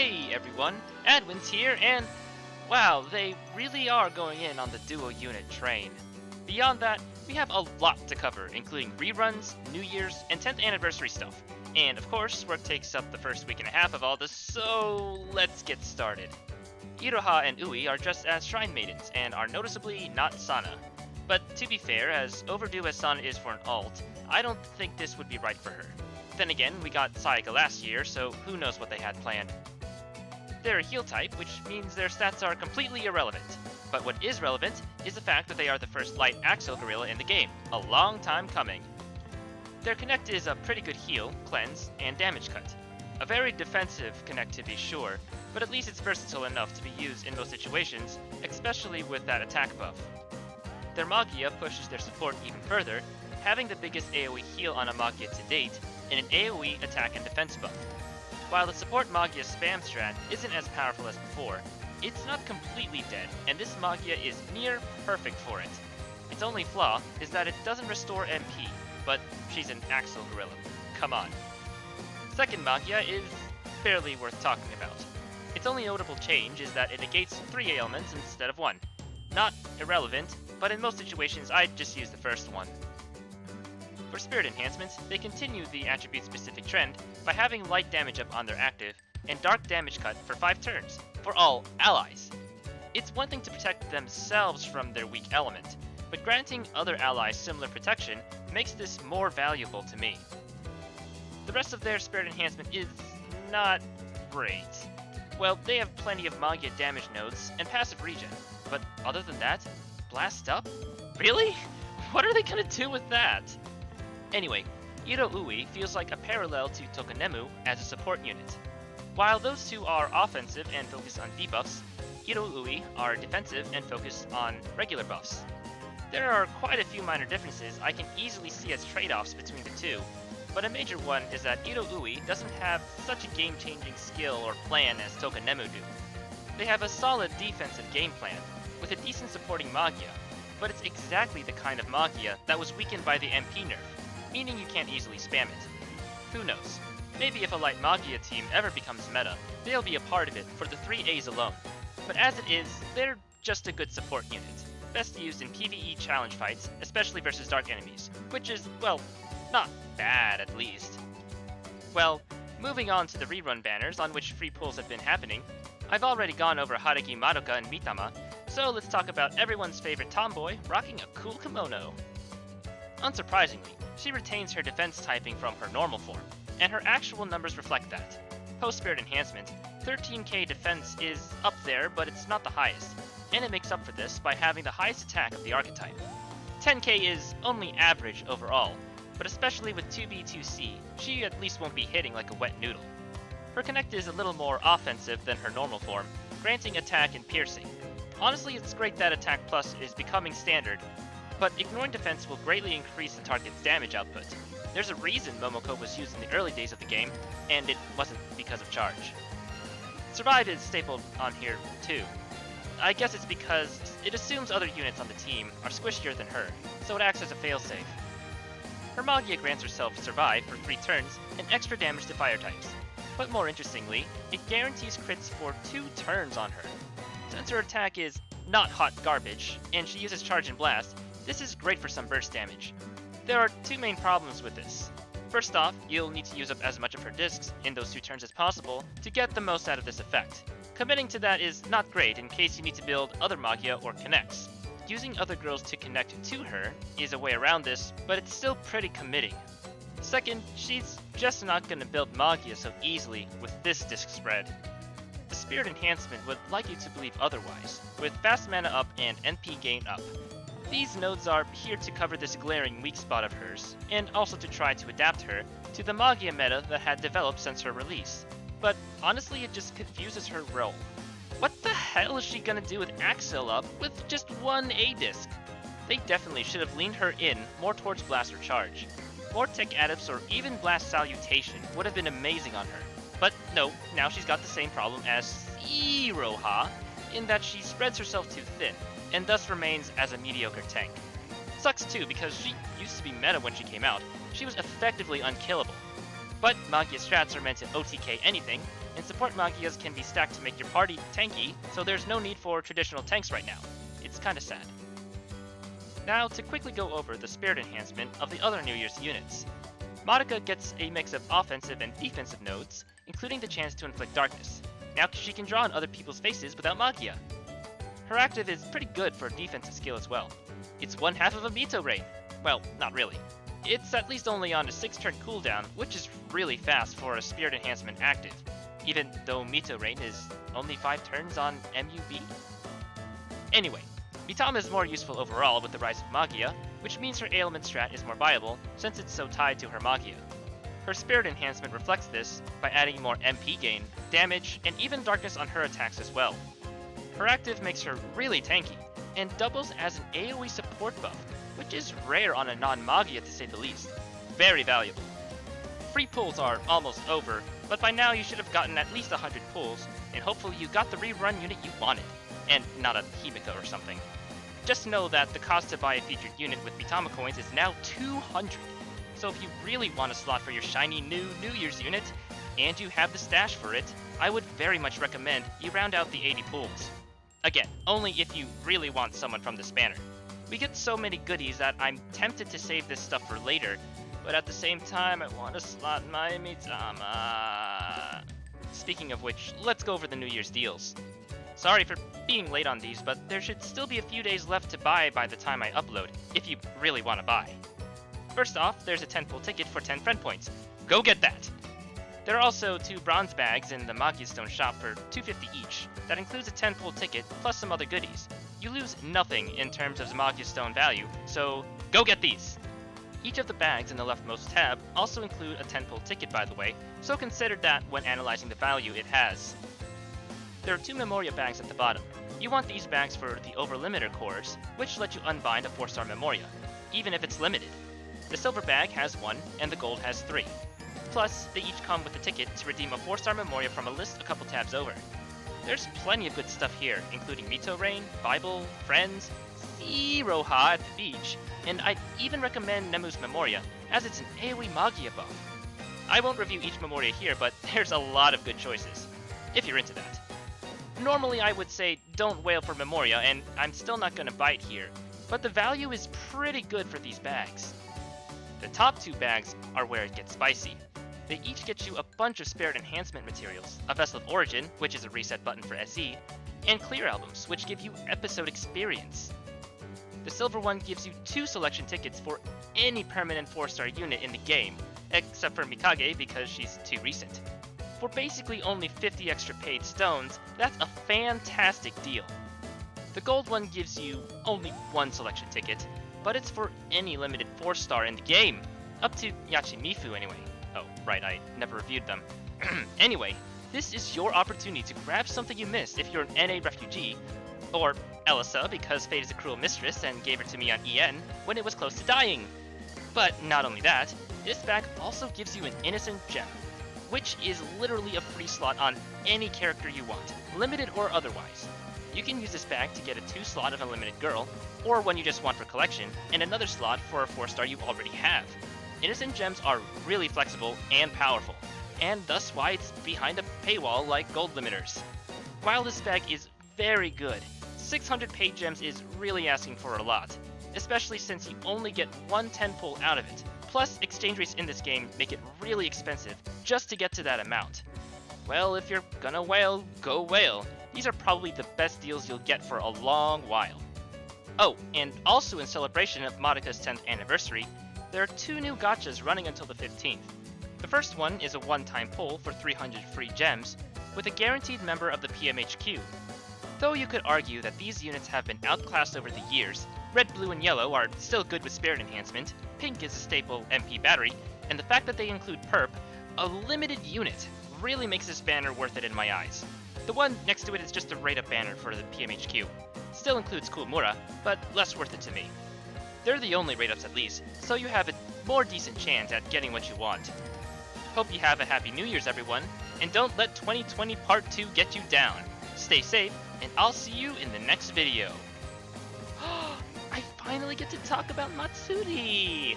Hey everyone, Adwin's here, and wow, they really are going in on the duo unit train. Beyond that, we have a lot to cover, including reruns, New Year's, and 10th anniversary stuff. And of course, work takes up the first week and a half of all this, so let's get started. Iroha and Ui are dressed as shrine maidens, and are noticeably not Sana. But to be fair, as overdue as Sana is for an alt, I don't think this would be right for her. Then again, we got Sayaka last year, so who knows what they had planned. They're a heal type, which means their stats are completely irrelevant. But what is relevant is the fact that they are the first light Axel gorilla in the game, a long time coming. Their connect is a pretty good heal, cleanse, and damage cut. A very defensive connect to be sure, but at least it's versatile enough to be used in most situations, especially with that attack buff. Their Magia pushes their support even further, having the biggest AoE heal on a Magia to date, and an AoE attack and defense buff. While the support Magia spam strat isn't as powerful as before, it's not completely dead, and this Magia is near perfect for it. Its only flaw is that it doesn't restore MP, but she's an Axel gorilla. Come on. Second Magia is barely worth talking about. Its only notable change is that it negates 3 ailments instead of 1. Not irrelevant, but in most situations I'd just use the first one. For spirit enhancements, they continue the attribute-specific trend by having light damage up on their active, and dark damage cut for 5 turns, for all allies. It's one thing to protect themselves from their weak element, but granting other allies similar protection makes this more valuable to me. The rest of their spirit enhancement is not great. Well, they have plenty of Magia damage nodes and passive regen, but other than that, blast up? Really? What are they gonna do with that? Anyway, Ui feels like a parallel to Tokonemu as a support unit. While those two are offensive and focus on debuffs, Ui are defensive and focus on regular buffs. There are quite a few minor differences I can easily see as trade-offs between the two, but a major one is that Ui doesn't have such a game-changing skill or plan as Tokonemu do. They have a solid defensive game plan, with a decent supporting Magia, but it's exactly the kind of Magia that was weakened by the MP nerf, meaning you can't easily spam it. Who knows? Maybe if a light Magia team ever becomes meta, they'll be a part of it for the 3 A's alone. But as it is, they're just a good support unit, best used in PvE challenge fights, especially versus dark enemies, which is, well, not bad at least. Well, moving on to the rerun banners on which free pulls have been happening, I've already gone over Haruki Madoka and Mitama, so let's talk about everyone's favorite tomboy rocking a cool kimono. Unsurprisingly, she retains her defense typing from her normal form, and her actual numbers reflect that. Post-spirit enhancement, 13k defense is up there, but it's not the highest, and it makes up for this by having the highest attack of the archetype. 10k is only average overall, but especially with 2B2C, she at least won't be hitting like a wet noodle. Her connect is a little more offensive than her normal form, granting attack and piercing. Honestly, it's great that attack plus is becoming standard, but ignoring defense will greatly increase the target's damage output. There's a reason Momoko was used in the early days of the game, and it wasn't because of charge. Survive is stapled on here too. I guess it's because it assumes other units on the team are squishier than her, so it acts as a failsafe. Her Magia grants herself Survive for 3 turns and extra damage to fire types. But more interestingly, it guarantees crits for 2 turns on her. Since her attack is not hot garbage, and she uses Charge and Blast, this is great for some burst damage. There are 2 main problems with this. First off, you'll need to use up as much of her discs in those 2 turns as possible to get the most out of this effect. Committing to that is not great in case you need to build other Magia or connects. Using other girls to connect to her is a way around this, but it's still pretty committing. Second, she's just not going to build Magia so easily with this disc spread. The Spirit Enhancement would like you to believe otherwise, with fast mana up and NP gain up. These nodes are here to cover this glaring weak spot of hers, and also to try to adapt her to the Magia meta that had developed since her release. But honestly, it just confuses her role. What the hell is she gonna do with Axel up with just 1 A-disc? They definitely should have leaned her in more towards Blast or Charge. More Tech Adepts or even Blast Salutation would have been amazing on her. But no, now she's got the same problem as Iroha, in that she spreads herself too thin, and thus remains as a mediocre tank. Sucks too, because she used to be meta when she came out. She was effectively unkillable. But Magia strats are meant to OTK anything, and support Magias can be stacked to make your party tanky, so there's no need for traditional tanks right now. It's kinda sad. Now, to quickly go over the spirit enhancement of the other New Year's units. Madoka gets a mix of offensive and defensive nodes, including the chance to inflict darkness. Now she can draw on other people's faces without Magia. Her active is pretty good for a defensive skill as well. It's one half of a Mito Rain. Well, not really. It's at least only on a 6-turn cooldown, which is really fast for a spirit enhancement active, even though Mito Rain is only 5 turns on MUB. Anyway, Mitama is more useful overall with the rise of Magia, which means her ailment strat is more viable since it's so tied to her Magia. Her spirit enhancement reflects this by adding more MP gain, damage, and even darkness on her attacks as well. Her active makes her really tanky, and doubles as an AoE support buff, which is rare on a non-Magia to say the least. Very valuable. Free pulls are almost over, but by now you should have gotten at least 100 pulls, and hopefully you got the rerun unit you wanted, and not a Himiko or something. Just know that the cost to buy a featured unit with Mitama coins is now 200, so if you really want a slot for your shiny new New Year's unit, and you have the stash for it, I would very much recommend you round out the 80 pulls. Again, only if you really want someone from this banner. We get so many goodies that I'm tempted to save this stuff for later, but at the same time I want to slot my Mitama. Speaking of which, let's go over the New Year's deals. Sorry for being late on these, but there should still be a few days left to buy by the time I upload, if you really want to buy. First off, there's a 10-pull ticket for 10 friend points. Go get that! There are also 2 bronze bags in the Magia Stone shop for $250 each. That includes a 10-pull ticket plus some other goodies. You lose nothing in terms of Magia Stone value, so go get these! Each of the bags in the leftmost tab also include a 10-pull ticket, by the way, so consider that when analyzing the value it has. There are 2 Memoria bags at the bottom. You want these bags for the Over-Limiter cores, which let you unbind a 4-star Memoria, even if it's limited. The silver bag has 1, and the gold has 3. Plus, they each come with a ticket to redeem a 4-star Memoria from a list a couple tabs over. There's plenty of good stuff here, including Mito Rain, Bible, Friends, Iroha at the beach, and I'd even recommend Nemu's Memoria, as it's an AoE Magia buff. I won't review each Memoria here, but there's a lot of good choices, if you're into that. Normally I would say don't wail for Memoria, and I'm still not gonna bite here, but the value is pretty good for these bags. The top 2 bags are where it gets spicy. They each get you a bunch of spirit enhancement materials, a Vessel of Origin, which is a reset button for SE, and clear albums, which give you episode experience. The silver one gives you 2 selection tickets for any permanent 4-star unit in the game, except for Mikage because she's too recent. For basically only 50 extra paid stones, that's a fantastic deal. The gold one gives you only 1 selection ticket, but it's for any limited 4-star in the game, up to Yachimifu anyway. Oh, right, I never reviewed them. Anyway, this is your opportunity to grab something you missed if you're an NA refugee, or Elisa because Fate is a cruel mistress and gave her to me on EN when it was close to dying. But not only that, this bag also gives you an innocent gem, which is literally a free slot on any character you want, limited or otherwise. You can use this bag to get a 2 slot of Unlimited Girl, or one you just want for collection, and another slot for a 4-star you already have. Innocent gems are really flexible and powerful, and thus why it's behind a paywall like gold limiters. While this bag is very good, 600 paid gems is really asking for a lot, especially since you only get 1 10-pull out of it. Plus, exchange rates in this game make it really expensive just to get to that amount. Well, if you're gonna whale, go whale. These are probably the best deals you'll get for a long while. Oh, and also in celebration of Madoka's 10th anniversary, there are 2 new gachas running until the 15th. The first one is a one-time pull for 300 free gems, with a guaranteed member of the PMHQ. Though you could argue that these units have been outclassed over the years, red, blue, and yellow are still good with spirit enhancement, pink is a staple MP battery, and the fact that they include perp, a limited unit, really makes this banner worth it in my eyes. The one next to it is just a rate-up banner for the PMHQ. Still includes Kuomura, but less worth it to me. They're the only rate-ups at least, so you have a more decent chance at getting what you want. Hope you have a happy New Year's everyone, and don't let 2020 Part 2 get you down. Stay safe, and I'll see you in the next video. I finally get to talk about Matsuri!